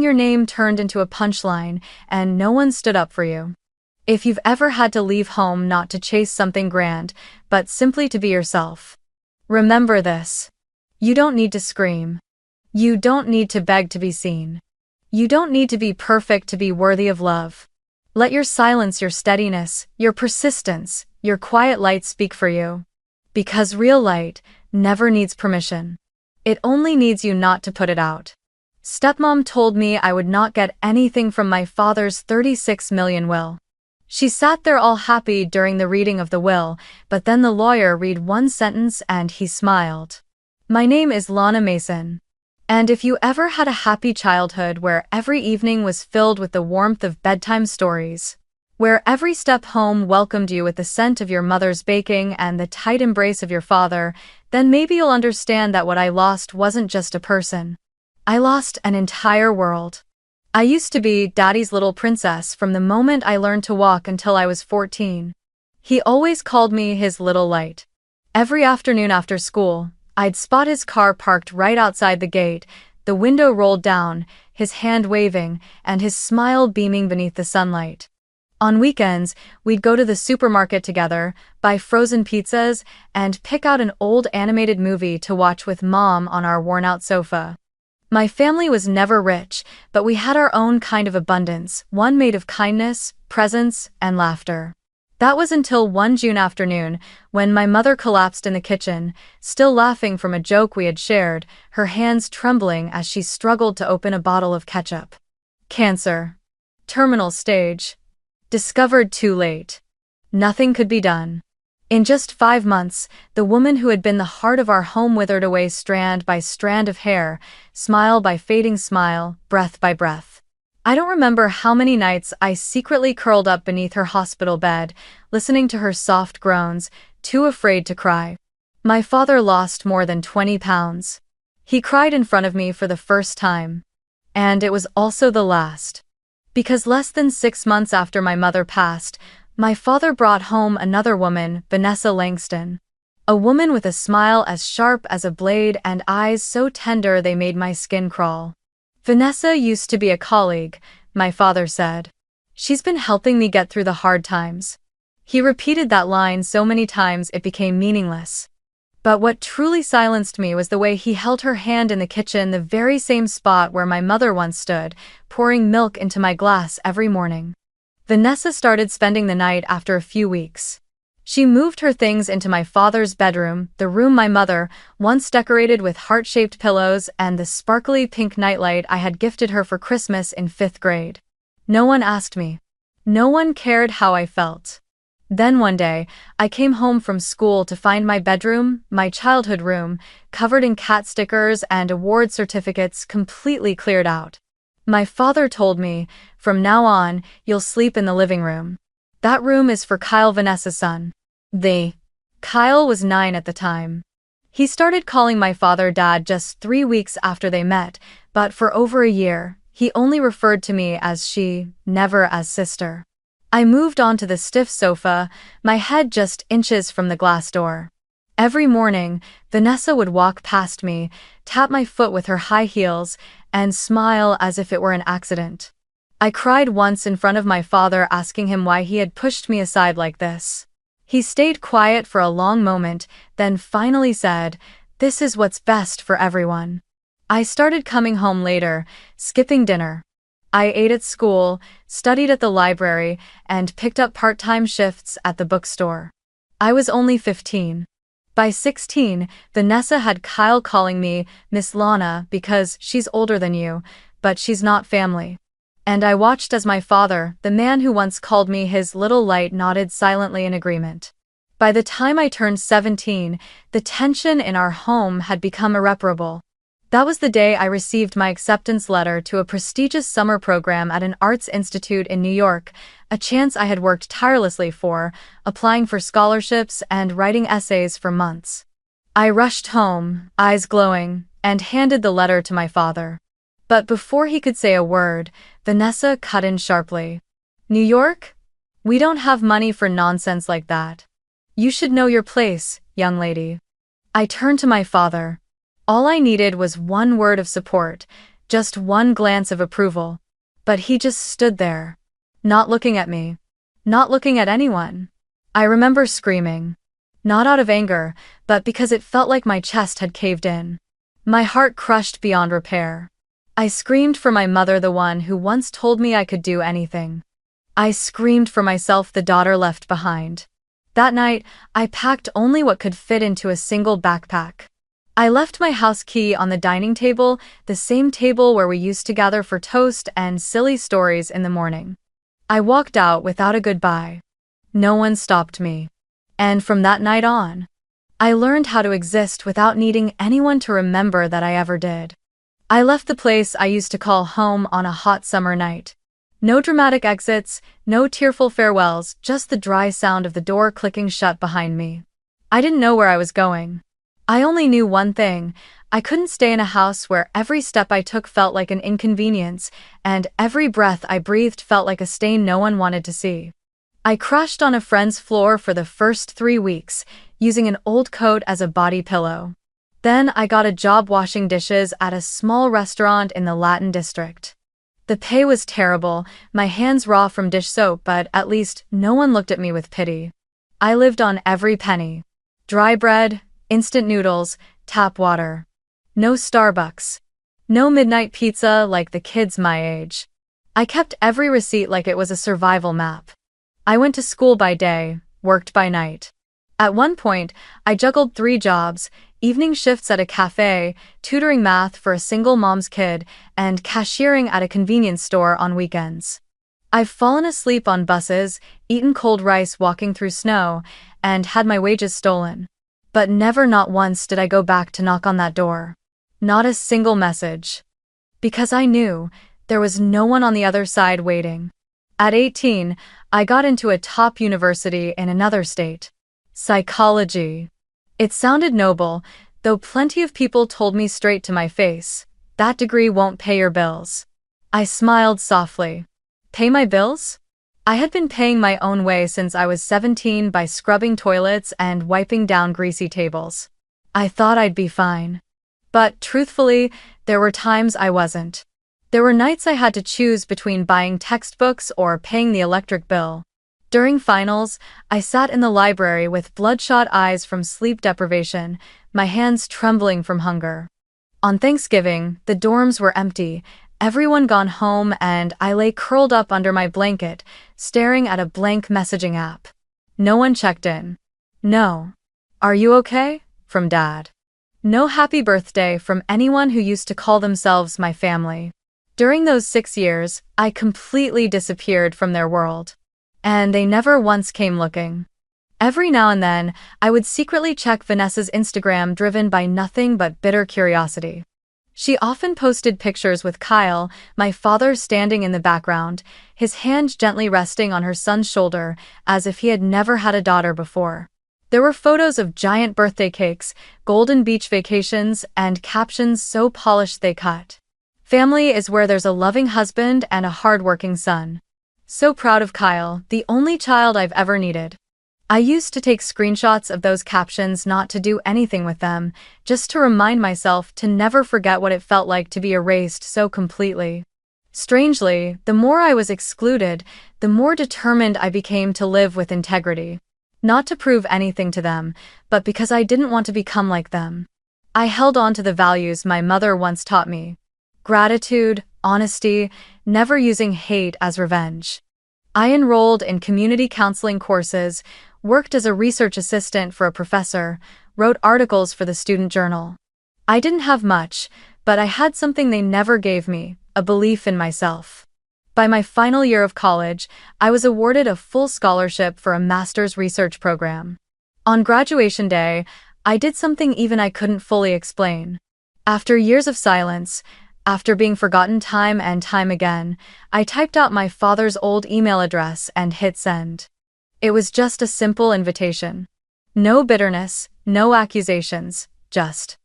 Hearing your name turned into a punchline, and no one stood up for you. If you've ever had to leave home not to chase something grand, but simply to be yourself, remember this. You don't need to scream. You don't need to beg to be seen. You don't need to be perfect to be worthy of love. Let your silence, your steadiness, your persistence, your quiet light speak for you. Because real light never needs permission. It only needs you not to put it out. Stepmom told me I would not get anything from my father's 36 million will. She sat there all happy during the reading of the will, but then the lawyer read one sentence and he smiled. My name is Lana Mason. And if you ever had a happy childhood where every evening was filled with the warmth of bedtime stories, where every step home welcomed you with the scent of your mother's baking and the tight embrace of your father, then maybe you'll understand that what I lost wasn't just a person. I lost an entire world. I used to be Daddy's little princess from the moment I learned to walk until I was 14. He always called me his little light. Every afternoon after school, I'd spot his car parked right outside the gate, the window rolled down, his hand waving, and his smile beaming beneath the sunlight. On weekends, we'd go to the supermarket together, buy frozen pizzas, and pick out an old animated movie to watch with Mom on our worn-out sofa. My family was never rich, but we had our own kind of abundance, one made of kindness, presence, and laughter. That was until one June afternoon, when my mother collapsed in the kitchen, still laughing from a joke we had shared, her hands trembling as she struggled to open a bottle of ketchup. Cancer. Terminal stage. Discovered too late. Nothing could be done. In just 5 months, the woman who had been the heart of our home withered away strand by strand of hair, smile by fading smile, breath by breath. I don't remember how many nights I secretly curled up beneath her hospital bed, listening to her soft groans, too afraid to cry. My father lost more than 20 pounds. He cried in front of me for the first time. And it was also the last. Because less than 6 months after my mother passed, my father brought home another woman, Vanessa Langston. A woman with a smile as sharp as a blade and eyes so tender they made my skin crawl. Vanessa used to be a colleague, my father said. She's been helping me get through the hard times. He repeated that line so many times it became meaningless. But what truly silenced me was the way he held her hand in the kitchen, the very same spot where my mother once stood, pouring milk into my glass every morning. Vanessa started spending the night after a few weeks. She moved her things into my father's bedroom, the room my mother, once decorated with heart-shaped pillows and the sparkly pink nightlight I had gifted her for Christmas in 5th grade. No one asked me. No one cared how I felt. Then one day, I came home from school to find my bedroom, my childhood room, covered in cat stickers and award certificates completely cleared out. My father told me, from now on, you'll sleep in the living room. That room is for Kyle, Vanessa's son. Kyle was 9 at the time. He started calling my father Dad just 3 weeks after they met, but for over a year, he only referred to me as she, never as sister. I moved onto the stiff sofa, my head just inches from the glass door. Every morning, Vanessa would walk past me, tap my foot with her high heels, and smile as if it were an accident. I cried once in front of my father asking him why he had pushed me aside like this. He stayed quiet for a long moment, then finally said, "This is what's best for everyone." I started coming home later, skipping dinner. I ate at school, studied at the library, and picked up part-time shifts at the bookstore. I was only 15. By 16, Vanessa had Kyle calling me Miss Lana because she's older than you, but she's not family. And I watched as my father, the man who once called me his little light, nodded silently in agreement. By the time I turned 17, the tension in our home had become irreparable. That was the day I received my acceptance letter to a prestigious summer program at an arts institute in New York, a chance I had worked tirelessly for, applying for scholarships and writing essays for months. I rushed home, eyes glowing, and handed the letter to my father. But before he could say a word, Vanessa cut in sharply. "New York? We don't have money for nonsense like that. You should know your place, young lady." I turned to my father. All I needed was one word of support, Just one glance of approval. But he just stood there. Not looking at me. Not looking at anyone. I remember screaming. Not out of anger, but because it felt like my chest had caved in. My heart crushed beyond repair. I screamed for my mother, the one who once told me I could do anything. I screamed for myself, the daughter left behind. That night, I packed only what could fit into a single backpack. I left my house key on the dining table, the same table where we used to gather for toast and silly stories in the morning. I walked out without a goodbye. No one stopped me. And from that night on, I learned how to exist without needing anyone to remember that I ever did. I left the place I used to call home on a hot summer night. No dramatic exits, no tearful farewells, just the dry sound of the door clicking shut behind me. I didn't know where I was going. I only knew one thing: I couldn't stay in a house where every step I took felt like an inconvenience, and every breath I breathed felt like a stain no one wanted to see. I crashed on a friend's floor for the first 3 weeks, using an old coat as a body pillow. Then I got a job washing dishes at a small restaurant in the Latin district. The pay was terrible, my hands raw from dish soap, but at least no one looked at me with pity. I lived on every penny. Dry bread, instant noodles, tap water. No Starbucks. No midnight pizza like the kids my age. I kept every receipt like it was a survival map. I went to school by day, worked by night. At one point, I juggled 3 jobs: evening shifts at a cafe, tutoring math for a single mom's kid, and cashiering at a convenience store on weekends. I've fallen asleep on buses, eaten cold rice walking through snow, and had my wages stolen. But never, not once, did I go back to knock on that door. Not a single message. Because I knew there was no one on the other side waiting. At 18, I got into a top university in another state. Psychology. It sounded noble, though plenty of people told me straight to my face, "That degree won't pay your bills." I smiled softly. Pay my bills? I had been paying my own way since I was 17 by scrubbing toilets and wiping down greasy tables. I thought I'd be fine. But, truthfully, there were times I wasn't. There were nights I had to choose between buying textbooks or paying the electric bill. During finals, I sat in the library with bloodshot eyes from sleep deprivation, my hands trembling from hunger. On Thanksgiving, the dorms were empty, everyone gone home, and I lay curled up under my blanket, staring at a blank messaging app. No one checked in. No. "Are you okay?" from Dad. No happy birthday from anyone who used to call themselves my family. During those 6 years, I completely disappeared from their world. And they never once came looking. Every now and then, I would secretly check Vanessa's Instagram, driven by nothing but bitter curiosity. She often posted pictures with Kyle, my father, standing in the background, his hand gently resting on her son's shoulder, as if he had never had a daughter before. There were photos of giant birthday cakes, golden beach vacations, and captions so polished they cut. "Family is where there's a loving husband and a hard-working son. So proud of Kyle, the only child I've ever needed." I used to take screenshots of those captions, not to do anything with them, just to remind myself to never forget what it felt like to be erased so completely. Strangely, the more I was excluded, the more determined I became to live with integrity. Not to prove anything to them, but because I didn't want to become like them. I held on to the values my mother once taught me: gratitude, honesty, never using hate as revenge. I enrolled in community counseling courses, worked as a research assistant for a professor, wrote articles for the student journal. I didn't have much, but I had something they never gave me: a belief in myself. By my final year of college, I was awarded a full scholarship for a master's research program. On graduation day, I did something even I couldn't fully explain. After years of silence, after being forgotten time and time again, I typed out my father's old email address and hit send. It was just a simple invitation. No bitterness, no accusations, just: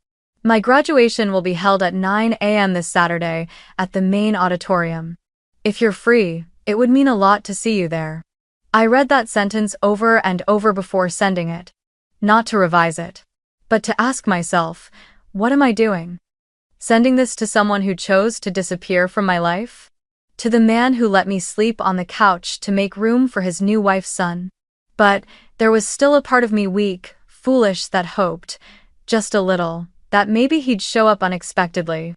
"My graduation will be held at 9 a.m. this Saturday at the main auditorium. If you're free, it would mean a lot to see you there." I read that sentence over and over before sending it. Not to revise it, but to ask myself, what am I doing? Sending this to someone who chose to disappear from my life? To the man who let me sleep on the couch to make room for his new wife's son. But there was still a part of me weak, foolish, that hoped, just a little, that maybe he'd show up unexpectedly.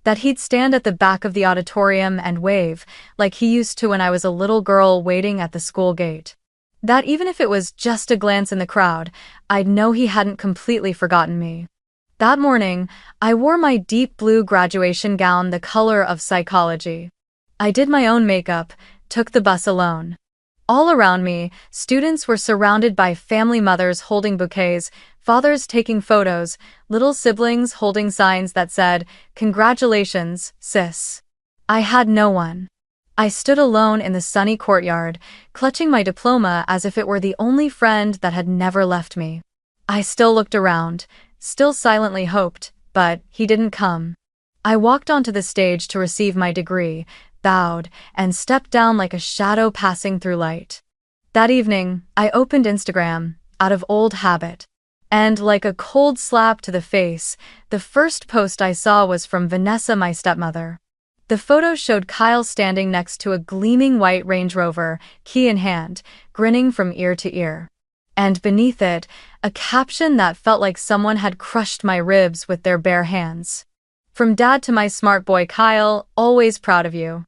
That he'd stand at the back of the auditorium and wave, like he used to when I was a little girl waiting at the school gate. That even if it was just a glance in the crowd, I'd know he hadn't completely forgotten me. That morning, I wore my deep blue graduation gown the color of psychology. I did my own makeup, took the bus alone. All around me, students were surrounded by family mothers holding bouquets, fathers taking photos, little siblings holding signs that said, "Congratulations, sis." I had no one. I stood alone in the sunny courtyard, clutching my diploma as if it were the only friend that had never left me. I still looked around, still silently hoped, but he didn't come. I walked onto the stage to receive my degree, bowed, and stepped down like a shadow passing through light. That evening, I opened Instagram, out of old habit. And like a cold slap to the face, the first post I saw was from Vanessa, my stepmother. The photo showed Kyle standing next to a gleaming white Range Rover, key in hand, grinning from ear to ear. And beneath it, a caption that felt like someone had crushed my ribs with their bare hands. From Dad to my smart boy Kyle, always proud of you.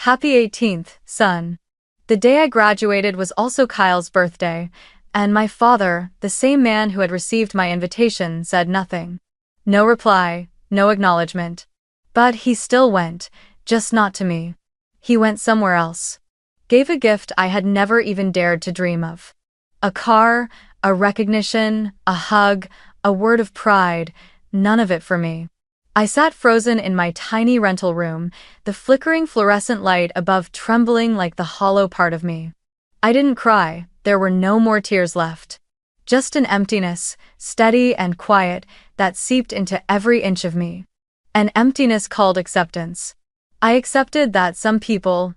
Happy 18th, son. The day I graduated was also Kyle's birthday, and my father, the same man who had received my invitation, said nothing. No reply, no acknowledgement. But he still went, just not to me. He went somewhere else. Gave a gift I had never even dared to dream of. A car, a recognition, a hug, a word of pride, none of it for me. I sat frozen in my tiny rental room, the flickering fluorescent light above trembling like the hollow part of me. I didn't cry, there were no more tears left. Just an emptiness, steady and quiet, that seeped into every inch of me. An emptiness called acceptance. I accepted that some people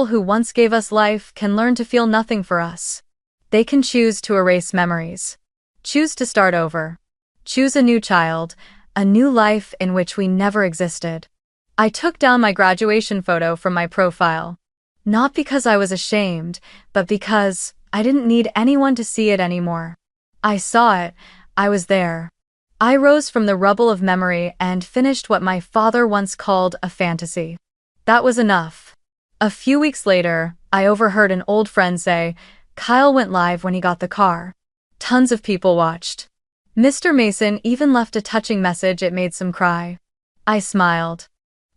who once gave us life, can learn to feel nothing for us. They can choose to erase memories. Choose to start over. Choose a new child, a new life in which we never existed. I took down my graduation photo from my profile. Not because I was ashamed, but because I didn't need anyone to see it anymore. I saw it, I was there. I rose from the rubble of memory and finished what my father once called a fantasy. That was enough. A few weeks later, I overheard an old friend say, "Kyle went live when he got the car." Tons of people watched. Mr. Mason even left a touching message. It made some cry. I smiled.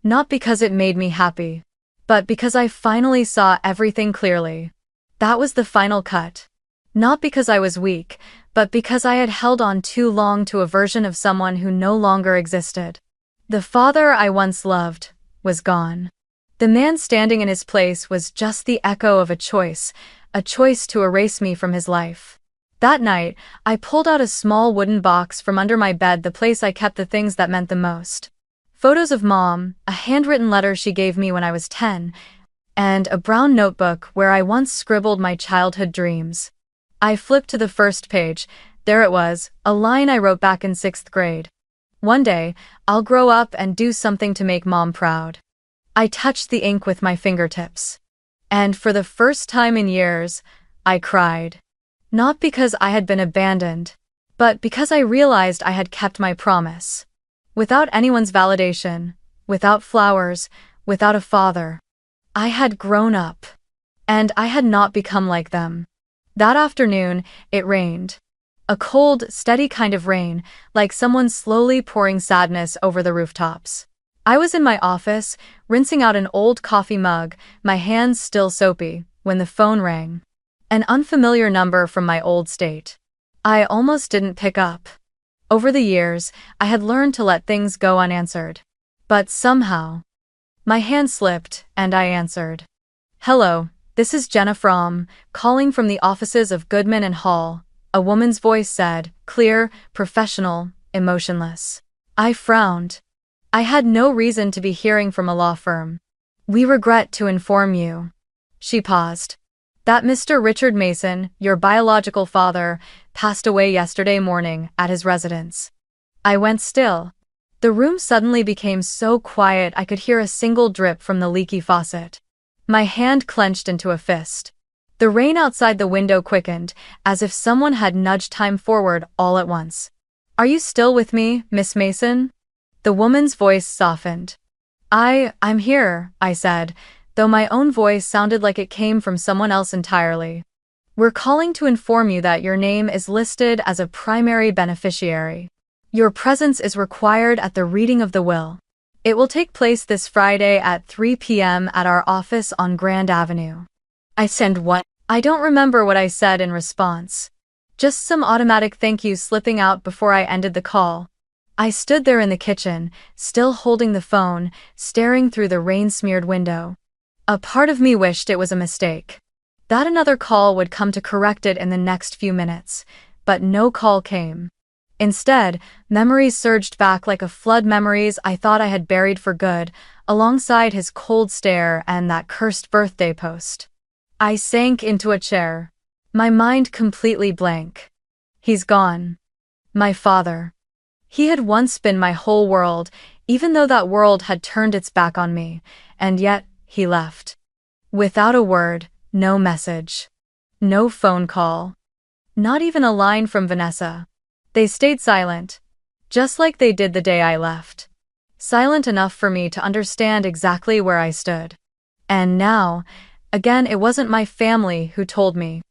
Not because it made me happy, but because I finally saw everything clearly. That was the final cut. Not because I was weak, but because I had held on too long to a version of someone who no longer existed. The father I once loved was gone. The man standing in his place was just the echo of a choice to erase me from his life. That night, I pulled out a small wooden box from under my bed, the place I kept the things that meant the most. Photos of Mom, a handwritten letter she gave me when I was 10, and a brown notebook where I once scribbled my childhood dreams. I flipped to the first page. There it was, a line I wrote back in 6th grade. "One day, I'll grow up and do something to make Mom proud." I touched the ink with my fingertips. And for the first time in years, I cried. Not because I had been abandoned, but because I realized I had kept my promise. Without anyone's validation, without flowers, without a father. I had grown up. And I had not become like them. That afternoon, it rained. A cold, steady kind of rain, like someone slowly pouring sadness over the rooftops. I was in my office, rinsing out an old coffee mug, my hands still soapy, when the phone rang. An unfamiliar number from my old state. I almost didn't pick up. Over the years, I had learned to let things go unanswered. But somehow, my hand slipped, and I answered. "Hello, this is Jenna from, calling from the offices of Goodman and Hall," a woman's voice said, clear, professional, emotionless. I frowned. I had no reason to be hearing from a law firm. "We regret to inform you." She paused. "That Mr. Richard Mason, your biological father, passed away yesterday morning at his residence." I went still. The room suddenly became so quiet I could hear a single drip from the leaky faucet. My hand clenched into a fist. The rain outside the window quickened, as if someone had nudged time forward all at once. "Are you still with me, Miss Mason?" The woman's voice softened. I'm here," I said, though my own voice sounded like it came from someone else entirely. "We're calling to inform you that your name is listed as a primary beneficiary. Your presence is required at the reading of the will. It will take place this Friday at 3 p.m. at our office on Grand Avenue." I said what? I don't remember what I said in response. Just some automatic thank you slipping out before I ended the call. I stood there in the kitchen, still holding the phone, staring through the rain-smeared window. A part of me wished it was a mistake, that another call would come to correct it in the next few minutes, but no call came. Instead, memories surged back like a flood, memories I thought I had buried for good, alongside his cold stare and that cursed birthday post. I sank into a chair, my mind completely blank. He's gone. My father. He had once been my whole world, even though that world had turned its back on me, and yet, he left. Without a word, no message. No phone call. Not even a line from Vanessa. They stayed silent, just like they did the day I left. Silent enough for me to understand exactly where I stood. And now, again, it wasn't my family who told me.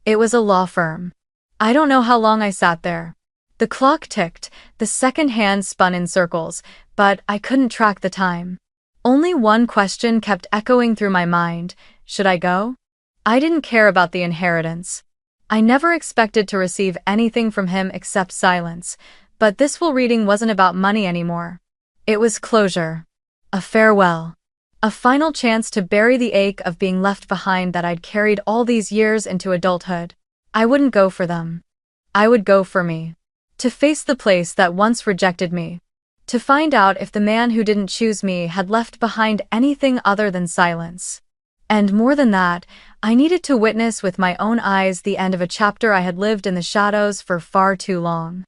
It was a law firm. I don't know how long I sat there. The clock ticked, the second hand spun in circles, but I couldn't track the time. Only one question kept echoing through my mind: should I go? I didn't care about the inheritance. I never expected to receive anything from him except silence, but this will reading wasn't about money anymore. It was closure. A farewell. A final chance to bury the ache of being left behind that I'd carried all these years into adulthood. I wouldn't go for them. I would go for me. To face the place that once rejected me. To find out if the man who didn't choose me had left behind anything other than silence. And more than that, I needed to witness with my own eyes the end of a chapter I had lived in the shadows for far too long.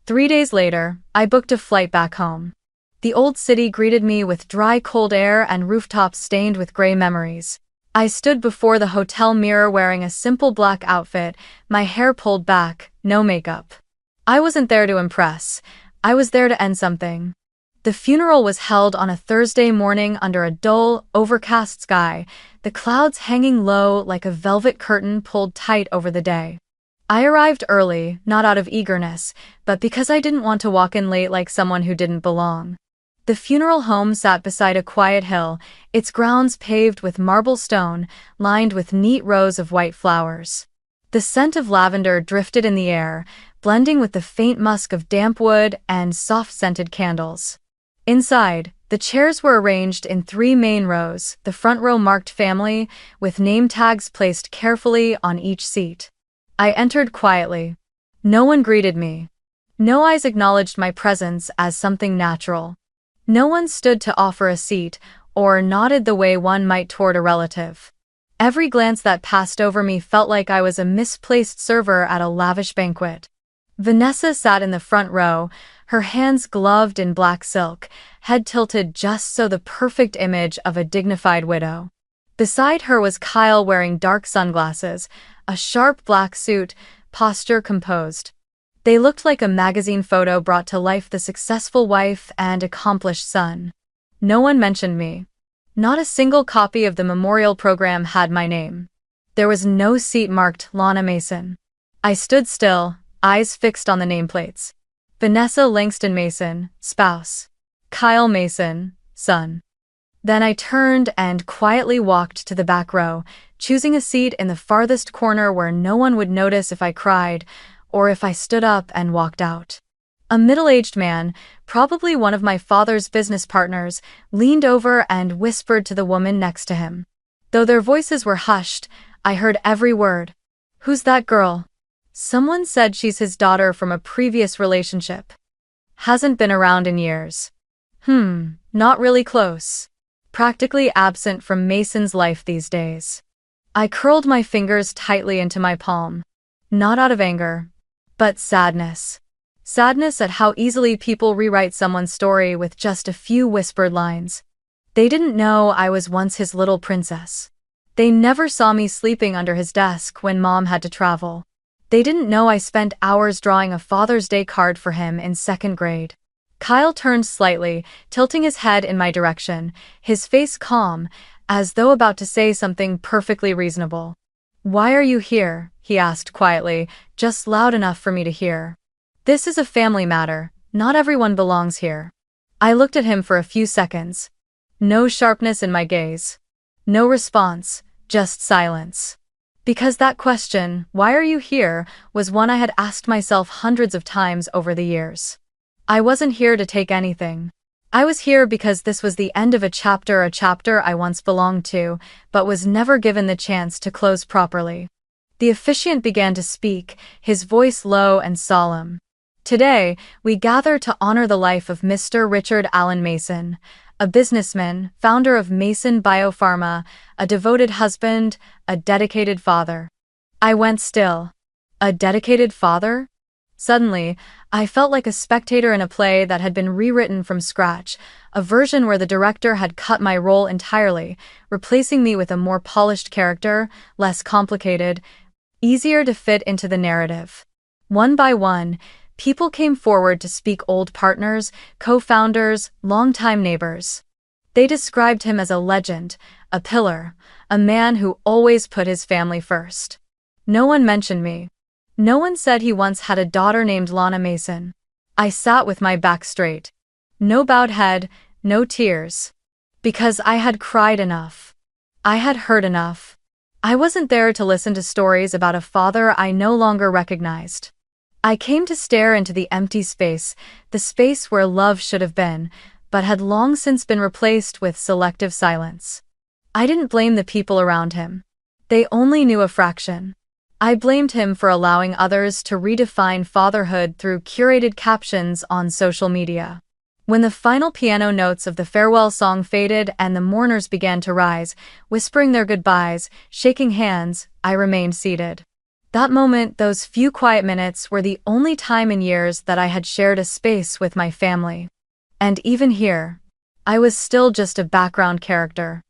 3 days later, I booked a flight back home. The old city greeted me with dry, cold air and rooftops stained with gray memories. I stood before the hotel mirror wearing a simple black outfit, my hair pulled back, no makeup. I wasn't there to impress. I was there to end something. The funeral was held on a Thursday morning under a dull, overcast sky, the clouds hanging low like a velvet curtain pulled tight over the day. I arrived early, not out of eagerness, but because I didn't want to walk in late like someone who didn't belong. The funeral home sat beside a quiet hill, its grounds paved with marble stone, lined with neat rows of white flowers. The scent of lavender drifted in the air, blending with the faint musk of damp wood and soft-scented candles. Inside, the chairs were arranged in 3 main rows, the front row marked family, with name tags placed carefully on each seat. I entered quietly. No one greeted me. No eyes acknowledged my presence as something natural. No one stood to offer a seat, or nodded the way one might toward a relative. Every glance that passed over me felt like I was a misplaced server at a lavish banquet. Vanessa sat in the front row, her hands gloved in black silk, head tilted just so the perfect image of a dignified widow. Beside her was Kyle wearing dark sunglasses, a sharp black suit, posture composed. They looked like a magazine photo brought to life, the successful wife and accomplished son. No one mentioned me. Not a single copy of the memorial program had my name. There was no seat marked Lana Mason. I stood still, eyes fixed on the nameplates. Vanessa Langston Mason, spouse. Kyle Mason, son. Then I turned and quietly walked to the back row, choosing a seat in the farthest corner where no one would notice if I cried, or if I stood up and walked out. A middle-aged man, probably one of my father's business partners, leaned over and whispered to the woman next to him. Though their voices were hushed, I heard every word. "Who's that girl?" "Someone said she's his daughter from a previous relationship. Hasn't been around in years. Not really close. Practically absent from Mason's life these days." I curled my fingers tightly into my palm. Not out of anger, but sadness. Sadness at how easily people rewrite someone's story with just a few whispered lines. They didn't know I was once his little princess. They never saw me sleeping under his desk when Mom had to travel. They didn't know I spent hours drawing a Father's Day card for him in second grade. Kyle turned slightly, tilting his head in my direction, his face calm, as though about to say something perfectly reasonable. "Why are you here?" he asked quietly, just loud enough for me to hear. "This is a family matter. Not everyone belongs here." I looked at him for a few seconds. No sharpness in my gaze. No response, just silence. Because that question, "Why are you here?" was one I had asked myself hundreds of times over the years. I wasn't here to take anything. I was here because this was the end of a chapter I once belonged to, but was never given the chance to close properly. The officiant began to speak, his voice low and solemn. "Today, we gather to honor the life of Mr. Richard Allen Mason, a businessman, founder of Mason Biopharma, a devoted husband, a dedicated father." I went still. A dedicated father? Suddenly, I felt like a spectator in a play that had been rewritten from scratch, a version where the director had cut my role entirely, replacing me with a more polished character, less complicated, easier to fit into the narrative. One by one, people came forward to speak: old partners, co-founders, longtime neighbors. They described him as a legend, a pillar, a man who always put his family first. No one mentioned me. No one said he once had a daughter named Lana Mason. I sat with my back straight. No bowed head, no tears. Because I had cried enough. I had heard enough. I wasn't there to listen to stories about a father I no longer recognized. I came to stare into the empty space, the space where love should have been, but had long since been replaced with selective silence. I didn't blame the people around him. They only knew a fraction. I blamed him for allowing others to redefine fatherhood through curated captions on social media. When the final piano notes of the farewell song faded and the mourners began to rise, whispering their goodbyes, shaking hands, I remained seated. That moment, those few quiet minutes, were the only time in years that I had shared a space with my family. And even here, I was still just a background character.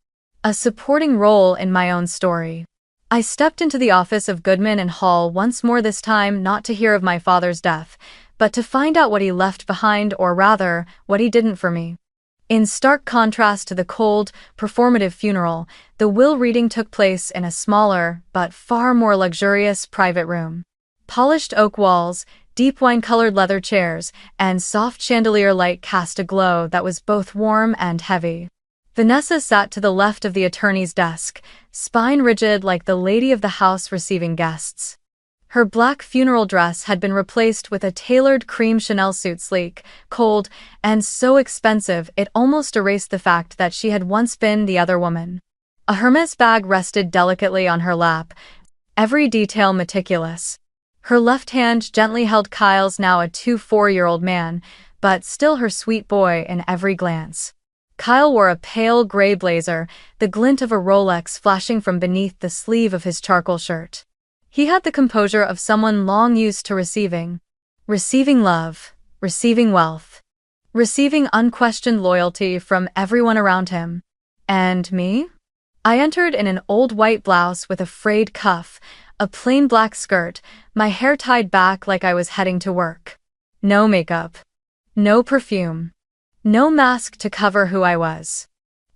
A supporting role in my own story. I stepped into the office of Goodman and Hall once more, this time not to hear of my father's death, but to find out what he left behind, or rather, what he didn't for me. In stark contrast to the cold, performative funeral, the will reading took place in a smaller, but far more luxurious private room. Polished oak walls, deep wine-colored leather chairs, and soft chandelier light cast a glow that was both warm and heavy. Vanessa sat to the left of the attorney's desk, spine rigid like the lady of the house receiving guests. Her black funeral dress had been replaced with a tailored cream Chanel suit, sleek, cold, and so expensive it almost erased the fact that she had once been the other woman. A Hermes bag rested delicately on her lap, every detail meticulous. Her left hand gently held Kyle's, now a 4-year-old man, but still her sweet boy in every glance. Kyle wore a pale gray blazer, the glint of a Rolex flashing from beneath the sleeve of his charcoal shirt. He had the composure of someone long used to receiving love, receiving wealth, receiving unquestioned loyalty from everyone around him. And me? I entered in an old white blouse with a frayed cuff, a plain black skirt, my hair tied back like I was heading to work. No makeup. No perfume. No mask to cover who I was.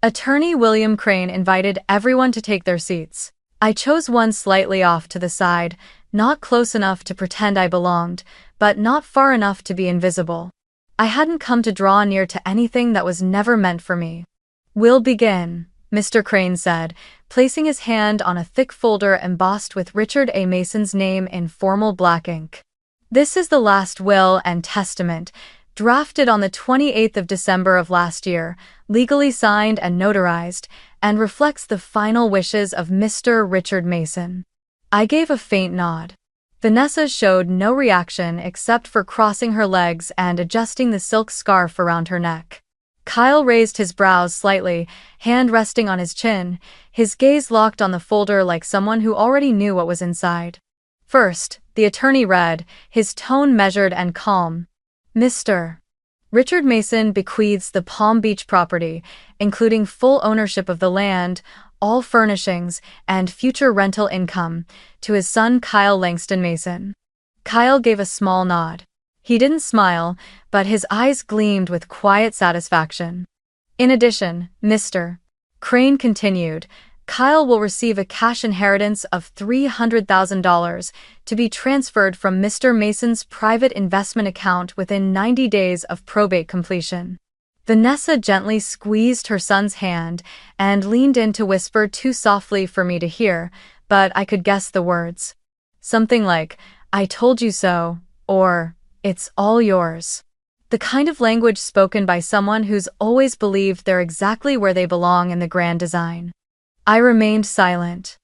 Attorney William Crane invited everyone to take their seats. I chose one slightly off to the side, not close enough to pretend I belonged, but not far enough to be invisible. I hadn't come to draw near to anything that was never meant for me. "We'll begin," Mr. Crane said, placing his hand on a thick folder embossed with Richard A. Mason's name in formal black ink. "This is the last will and testament, drafted on the 28th of December of last year, legally signed and notarized, and reflects the final wishes of Mr. Richard Mason." I gave a faint nod. Vanessa showed no reaction except for crossing her legs and adjusting the silk scarf around her neck. Kyle raised his brows slightly, hand resting on his chin, his gaze locked on the folder like someone who already knew what was inside. First, the attorney read, his tone measured and calm. Mr. Richard Mason bequeaths the Palm Beach property, including full ownership of the land, all furnishings, and future rental income, to his son Kyle Langston Mason. Kyle gave a small nod. He didn't smile, but his eyes gleamed with quiet satisfaction. In addition, Mr. Crane continued, Kyle will receive a cash inheritance of $300,000 to be transferred from Mr. Mason's private investment account within 90 days of probate completion. Vanessa gently squeezed her son's hand and leaned in to whisper too softly for me to hear, but I could guess the words. Something like, "I told you so," or, "It's all yours." The kind of language spoken by someone who's always believed they're exactly where they belong in the grand design. I remained silent.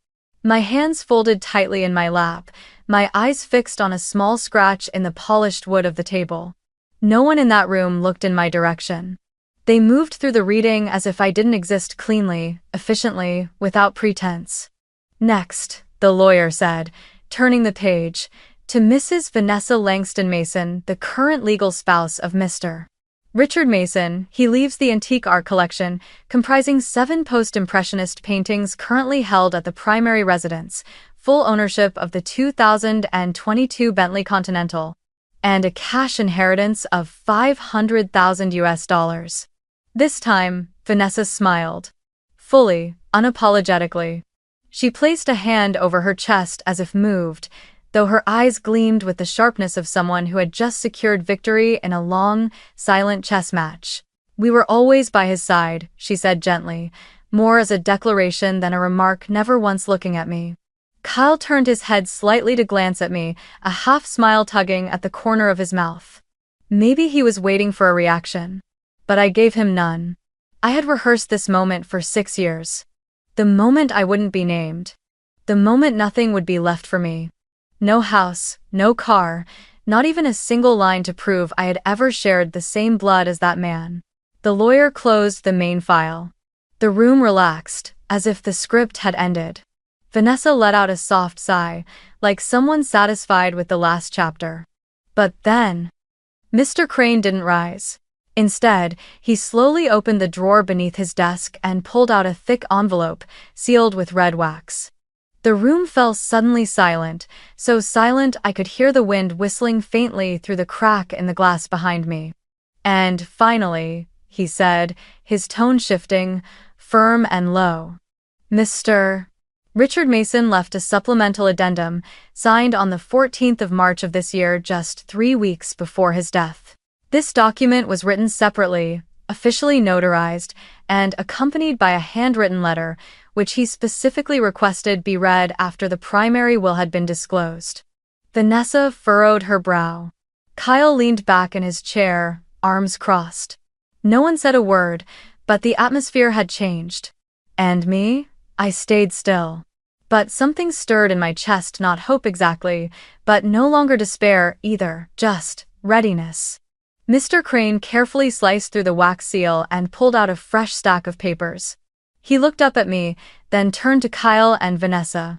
My hands folded tightly in my lap, my eyes fixed on a small scratch in the polished wood of the table. No one in that room looked in my direction. They moved through the reading as if I didn't exist cleanly, efficiently, without pretense. Next, the lawyer said, turning the page, to Mrs. Vanessa Langston Mason, the current legal spouse of Mr. Richard Mason. He leaves the antique art collection, comprising 7 post-impressionist paintings currently held at the primary residence, full ownership of the 2022 Bentley Continental, and a cash inheritance of $500,000. This time, Vanessa smiled. Fully, unapologetically. She placed a hand over her chest as if moved, though her eyes gleamed with the sharpness of someone who had just secured victory in a long, silent chess match. "We were always by his side," she said gently, more as a declaration than a remark, never once looking at me. Kyle turned his head slightly to glance at me, a half-smile tugging at the corner of his mouth. Maybe he was waiting for a reaction. But I gave him none. I had rehearsed this moment for 6 years. The moment I wouldn't be named. The moment nothing would be left for me. No house, no car, not even a single line to prove I had ever shared the same blood as that man. The lawyer closed the main file. The room relaxed, as if the script had ended. Vanessa let out a soft sigh, like someone satisfied with the last chapter. But then, Mr. Crane didn't rise. Instead, he slowly opened the drawer beneath his desk and pulled out a thick envelope, sealed with red wax. The room fell suddenly silent, so silent I could hear the wind whistling faintly through the crack in the glass behind me. "And finally," he said, his tone shifting, firm and low. "Mr. Richard Mason left a supplemental addendum, signed on the 14th of March of this year, just 3 weeks before his death. This document was written separately, officially notarized, and accompanied by a handwritten letter, which he specifically requested be read after the primary will had been disclosed." Vanessa furrowed her brow. Kyle leaned back in his chair, arms crossed. No one said a word, but the atmosphere had changed. And me? I stayed still. But something stirred in my chest, not hope exactly, but no longer despair either, just readiness. Mr. Crane carefully sliced through the wax seal and pulled out a fresh stack of papers. He looked up at me, then turned to Kyle and Vanessa.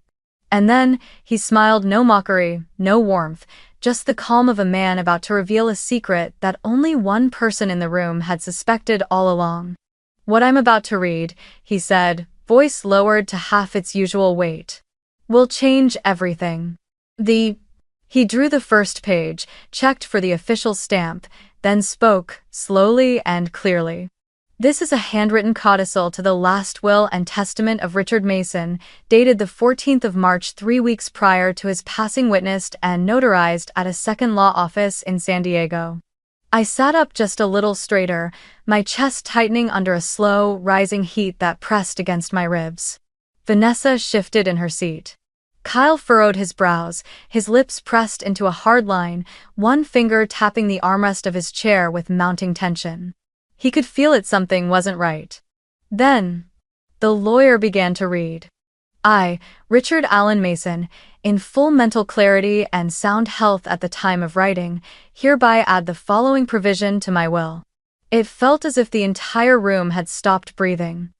And then, he smiled, no mockery, no warmth, just the calm of a man about to reveal a secret that only one person in the room had suspected all along. "What I'm about to read," he said, voice lowered to half its usual weight, "will change everything." He drew the first page, checked for the official stamp, then spoke, slowly and clearly. "This is a handwritten codicil to the last will and testament of Richard Mason, dated the 14th of March, 3 weeks prior to his passing, witnessed and notarized at a second law office in San Diego." I sat up just a little straighter, my chest tightening under a slow, rising heat that pressed against my ribs. Vanessa shifted in her seat. Kyle furrowed his brows, his lips pressed into a hard line, one finger tapping the armrest of his chair with mounting tension. He could feel it, something wasn't right. Then, the lawyer began to read. "I, Richard Allen Mason, in full mental clarity and sound health at the time of writing, hereby add the following provision to my will." It felt as if the entire room had stopped breathing.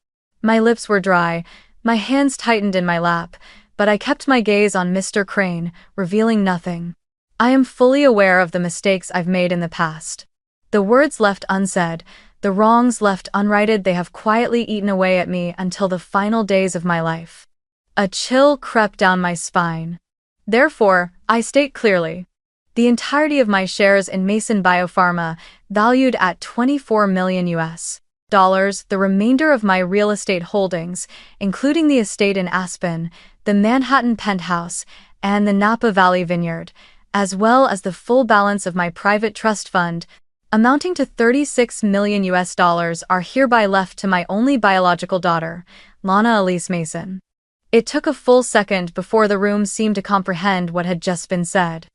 My lips were dry, my hands tightened in my lap, but I kept my gaze on Mr. Crane, revealing nothing. I am fully aware of the mistakes I've made in the past. The words left unsaid, the wrongs left unrighted, they have quietly eaten away at me until the final days of my life. A chill crept down my spine. Therefore, I state clearly, the entirety of my shares in Mason Biopharma, valued at $24 million US, the remainder of my real estate holdings, including the estate in Aspen, the Manhattan penthouse, and the Napa Valley vineyard, as well as the full balance of my private trust fund, amounting to $36 million US, are hereby left to my only biological daughter, Lana Elise Mason. It took a full second before the room seemed to comprehend what had just been said.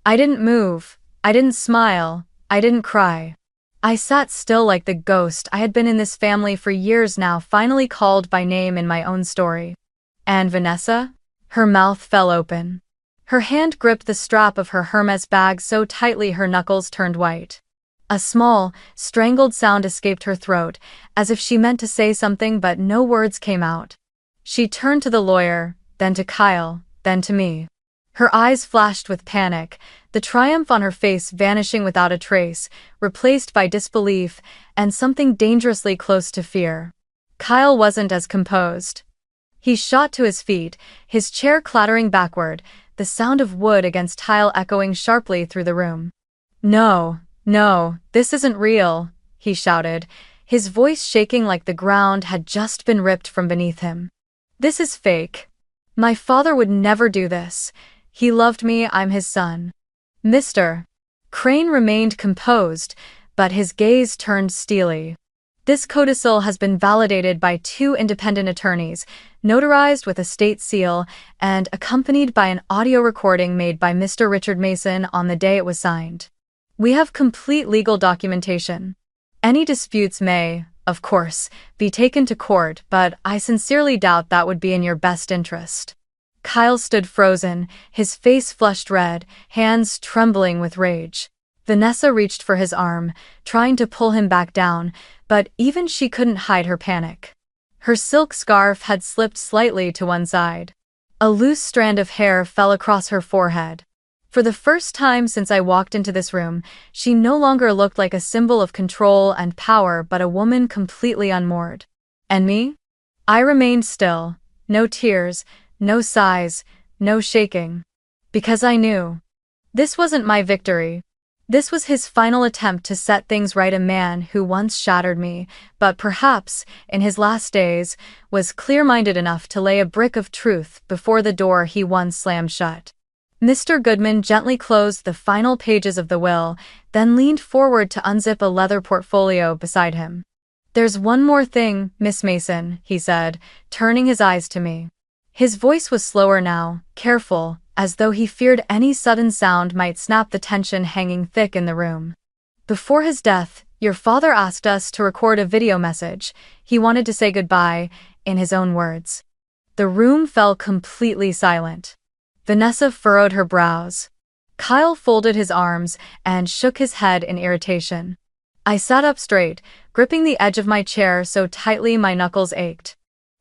I didn't move, I didn't smile, I didn't cry. I sat still like the ghost I had been in this family for years now, finally called by name in my own story. And Vanessa? Her mouth fell open. Her hand gripped the strap of her Hermes bag so tightly her knuckles turned white. A small, strangled sound escaped her throat, as if she meant to say something but no words came out. She turned to the lawyer, then to Kyle, then to me. Her eyes flashed with panic, the triumph on her face vanishing without a trace, replaced by disbelief and something dangerously close to fear. Kyle wasn't as composed. He shot to his feet, his chair clattering backward, the sound of wood against tile echoing sharply through the room. No, this isn't real, he shouted, his voice shaking like the ground had just been ripped from beneath him. This is fake. My father would never do this. He loved me, I'm his son. Mr. Crane remained composed, but his gaze turned steely. This codicil has been validated by 2 independent attorneys, notarized with a state seal, and accompanied by an audio recording made by Mr. Richard Mason on the day it was signed. We have complete legal documentation. Any disputes may, of course, be taken to court, but I sincerely doubt that would be in your best interest. Kyle stood frozen, his face flushed red, hands trembling with rage. Vanessa reached for his arm, trying to pull him back down, but even she couldn't hide her panic. Her silk scarf had slipped slightly to one side. A loose strand of hair fell across her forehead. For the first time since I walked into this room, she no longer looked like a symbol of control and power but a woman completely unmoored. And me? I remained still, no tears, no sighs, no shaking. Because I knew. This wasn't my victory. This was his final attempt to set things right, a man who once shattered me, but perhaps, in his last days, was clear-minded enough to lay a brick of truth before the door he once slammed shut. Mr. Goodman gently closed the final pages of the will, then leaned forward to unzip a leather portfolio beside him. There's one more thing, Miss Mason, he said, turning his eyes to me. His voice was slower now, careful, as though he feared any sudden sound might snap the tension hanging thick in the room. Before his death, your father asked us to record a video message. He wanted to say goodbye, in his own words. The room fell completely silent. Vanessa furrowed her brows. Kyle folded his arms and shook his head in irritation. I sat up straight, gripping the edge of my chair so tightly my knuckles ached.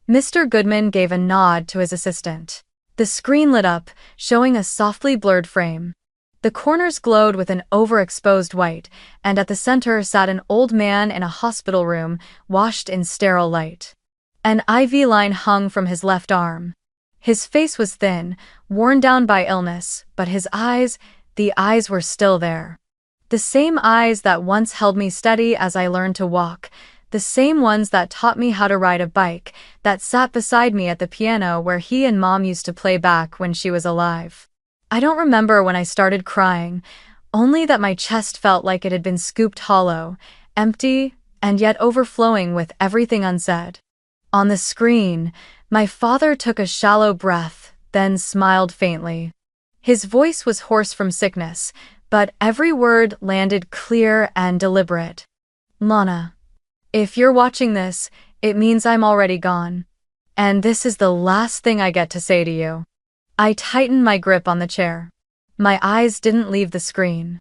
Mr. Goodman gave a nod to his assistant. The screen lit up, showing a softly blurred frame. The corners glowed with an overexposed white, and at the center sat an old man in a hospital room, washed in sterile light. An IV line hung from his left arm. His face was thin, worn down by illness, but his eyes, the eyes were still there. The same eyes that once held me steady as I learned to walk, the same ones that taught me how to ride a bike, that sat beside me at the piano where he and Mom used to play back when she was alive. I don't remember when I started crying, only that my chest felt like it had been scooped hollow, empty, and yet overflowing with everything unsaid. On the screen, my father took a shallow breath, then smiled faintly. His voice was hoarse from sickness, but every word landed clear and deliberate. Lana, if you're watching this, it means I'm already gone. And this is the last thing I get to say to you. I tightened my grip on the chair. My eyes didn't leave the screen.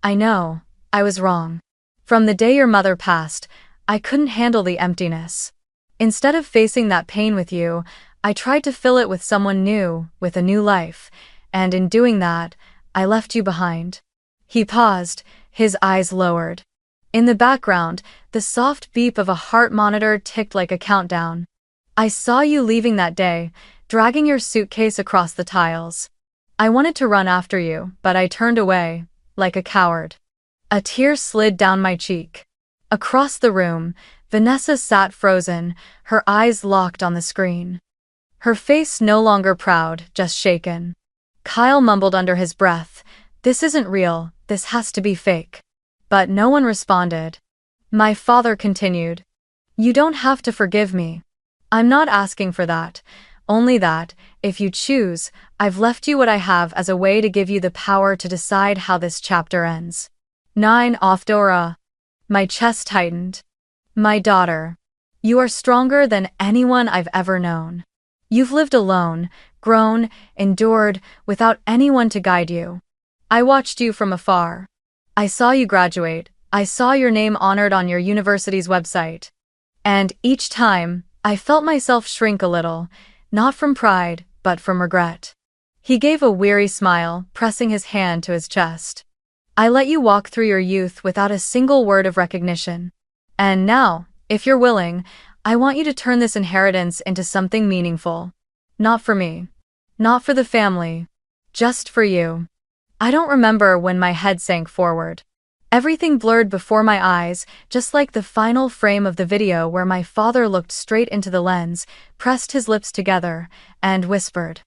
I know, I was wrong. From the day your mother passed, I couldn't handle the emptiness. Instead of facing that pain with you, I tried to fill it with someone new, with a new life, and in doing that, I left you behind. He paused, his eyes lowered. In the background, the soft beep of a heart monitor ticked like a countdown. I saw you leaving that day, dragging your suitcase across the tiles. I wanted to run after you, but I turned away, like a coward. A tear slid down my cheek. Across the room, Vanessa sat frozen, her eyes locked on the screen. Her face no longer proud, just shaken. Kyle mumbled under his breath, "This isn't real, this has to be fake." But no one responded. My father continued, "You don't have to forgive me. I'm not asking for that, only that, if you choose, I've left you what I have as a way to give you the power to decide how this chapter ends." 9 Off Dora. My chest tightened. My daughter. You are stronger than anyone I've ever known. You've lived alone, grown, endured, without anyone to guide you. I watched you from afar. I saw you graduate. I saw your name honored on your university's website. And each time, I felt myself shrink a little, not from pride, but from regret. He gave a weary smile, pressing his hand to his chest. I let you walk through your youth without a single word of recognition. And now, if you're willing, I want you to turn this inheritance into something meaningful. Not for me. Not for the family. Just for you. I don't remember when my head sank forward. Everything blurred before my eyes, just like the final frame of the video where my father looked straight into the lens, pressed his lips together, and whispered,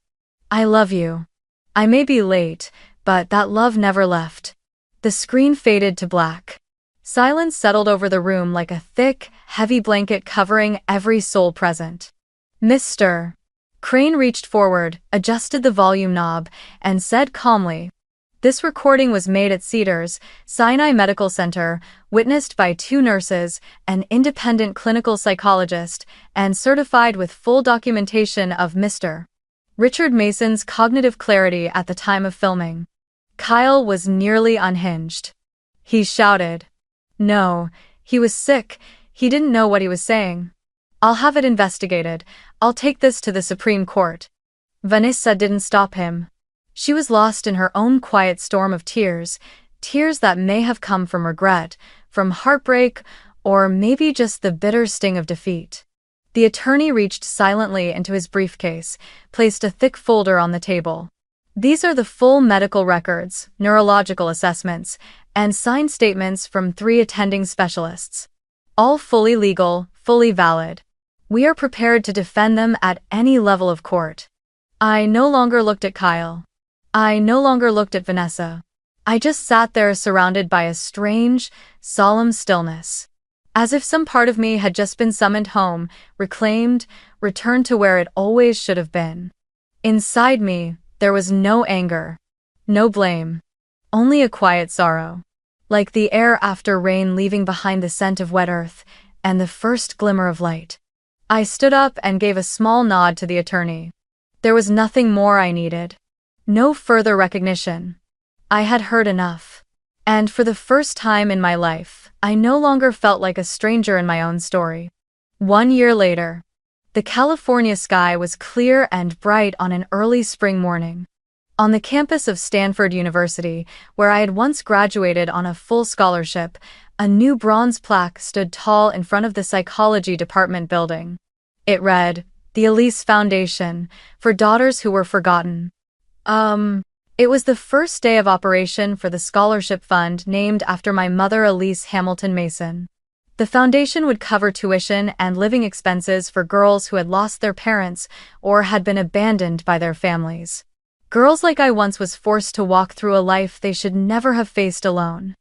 "I love you." I may be late, but that love never left. The screen faded to black. Silence settled over the room like a thick, heavy blanket covering every soul present. "Mr." Crane reached forward, adjusted the volume knob, and said calmly, "This recording was made at Cedars Sinai Medical Center, witnessed by 2 nurses, an independent clinical psychologist, and certified with full documentation of Mr. Richard Mason's cognitive clarity at the time of filming." Kyle was nearly unhinged. He shouted. No, he was sick, he didn't know what he was saying. "I'll have it investigated, I'll take this to the Supreme Court." Vanessa didn't stop him. She was lost in her own quiet storm of tears, tears that may have come from regret, from heartbreak, or maybe just the bitter sting of defeat. The attorney reached silently into his briefcase, placed a thick folder on the table. "These are the full medical records, neurological assessments, and signed statements from 3 attending specialists. All fully legal, fully valid. We are prepared to defend them at any level of court." I no longer looked at Kyle. I no longer looked at Vanessa. I just sat there surrounded by a strange, solemn stillness. As if some part of me had just been summoned home, reclaimed, returned to where it always should have been. Inside me, there was no anger, no blame, only a quiet sorrow. Like the air after rain leaving behind the scent of wet earth, and the first glimmer of light. I stood up and gave a small nod to the attorney. There was nothing more I needed. No further recognition. I had heard enough. And for the first time in my life, I no longer felt like a stranger in my own story. 1 year later. The California sky was clear and bright on an early spring morning. On the campus of Stanford University, where I had once graduated on a full scholarship, a new bronze plaque stood tall in front of the psychology department building. It read, "The Elise Foundation, for daughters who were forgotten." It was the first day of operation for the scholarship fund named after my mother, Elise Hamilton Mason. The foundation would cover tuition and living expenses for girls who had lost their parents or had been abandoned by their families. Girls like I once was forced to walk through a life they should never have faced alone.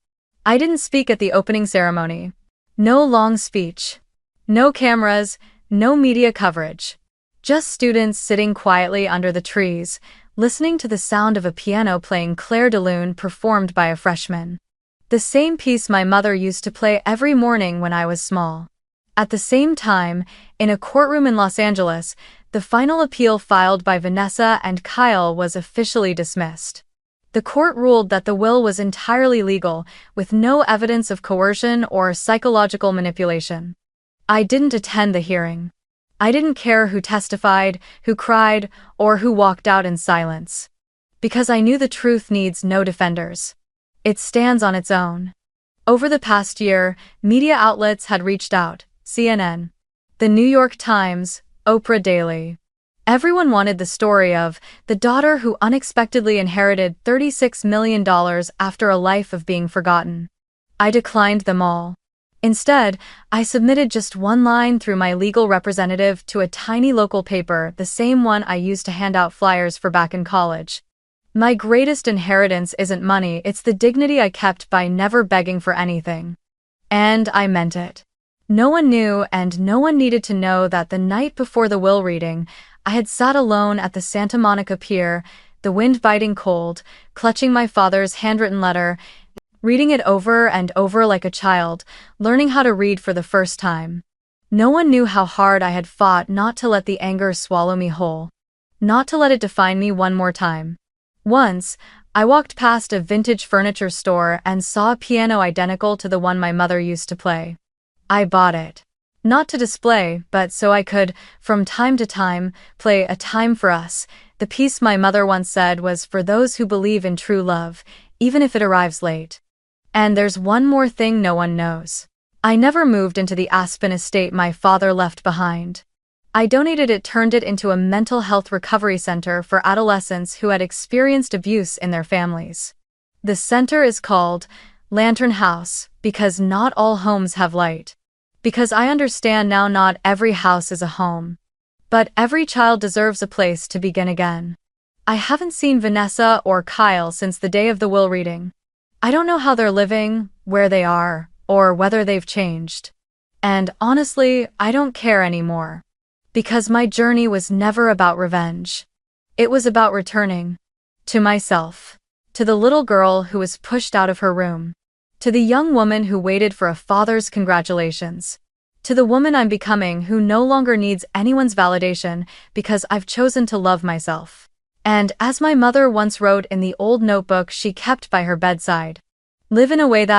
I didn't speak at the opening ceremony. No long speech. No cameras, no media coverage. Just students sitting quietly under the trees, listening to the sound of a piano playing Clair de Lune performed by a freshman. The same piece my mother used to play every morning when I was small. At the same time, in a courtroom in Los Angeles, the final appeal filed by Vanessa and Kyle was officially dismissed. The court ruled that the will was entirely legal, with no evidence of coercion or psychological manipulation. I didn't attend the hearing. I didn't care who testified, who cried, or who walked out in silence. Because I knew the truth needs no defenders. It stands on its own. Over the past year, media outlets had reached out: CNN, The New York Times, Oprah Daily. Everyone wanted the story of the daughter who unexpectedly inherited $36 million after a life of being forgotten. I declined them all. Instead, I submitted just one line through my legal representative to a tiny local paper, the same one I used to hand out flyers for back in college. My greatest inheritance isn't money, it's the dignity I kept by never begging for anything. And I meant it. No one knew, and no one needed to know, that the night before the will reading, I had sat alone at the Santa Monica Pier, the wind biting cold, clutching my father's handwritten letter, reading it over and over like a child, learning how to read for the first time. No one knew how hard I had fought not to let the anger swallow me whole, not to let it define me one more time. Once, I walked past a vintage furniture store and saw a piano identical to the one my mother used to play. I bought it. Not to display, but so I could, from time to time, play A Time for Us. The piece my mother once said was for those who believe in true love, even if it arrives late. And there's one more thing no one knows. I never moved into the Aspen estate my father left behind. I donated it, turned it into a mental health recovery center for adolescents who had experienced abuse in their families. The center is called Lantern House because not all homes have light. Because I understand now, not every house is a home. But every child deserves a place to begin again. I haven't seen Vanessa or Kyle since the day of the will reading. I don't know how they're living, where they are, or whether they've changed. And honestly, I don't care anymore. Because my journey was never about revenge. It was about returning. To myself. To the little girl who was pushed out of her room. To the young woman who waited for a father's congratulations. To the woman I'm becoming, who no longer needs anyone's validation because I've chosen to love myself. And as my mother once wrote in the old notebook she kept by her bedside, live in a way that